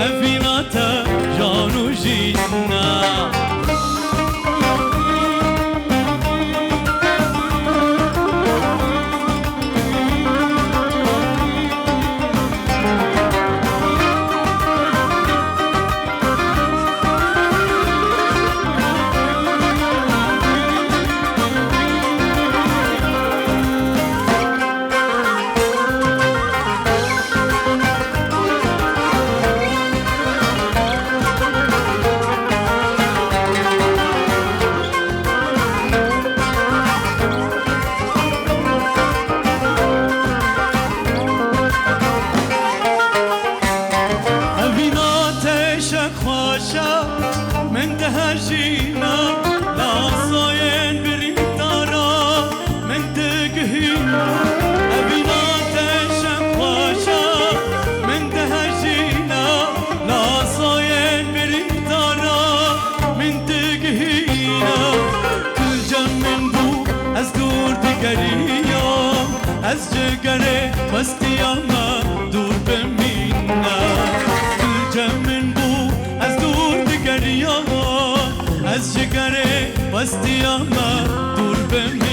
افیناتا جانو جینا من دهجينا لا صاين بريدارا من تقهينا أبينا تشقواشا من دهجينا لا صاين بريدارا من تقهينا كل جم من بو از دور دقريا از جگره بستياما دور بمينا كل جم من بو از دور دقريا از جگره بستیاما دور بمی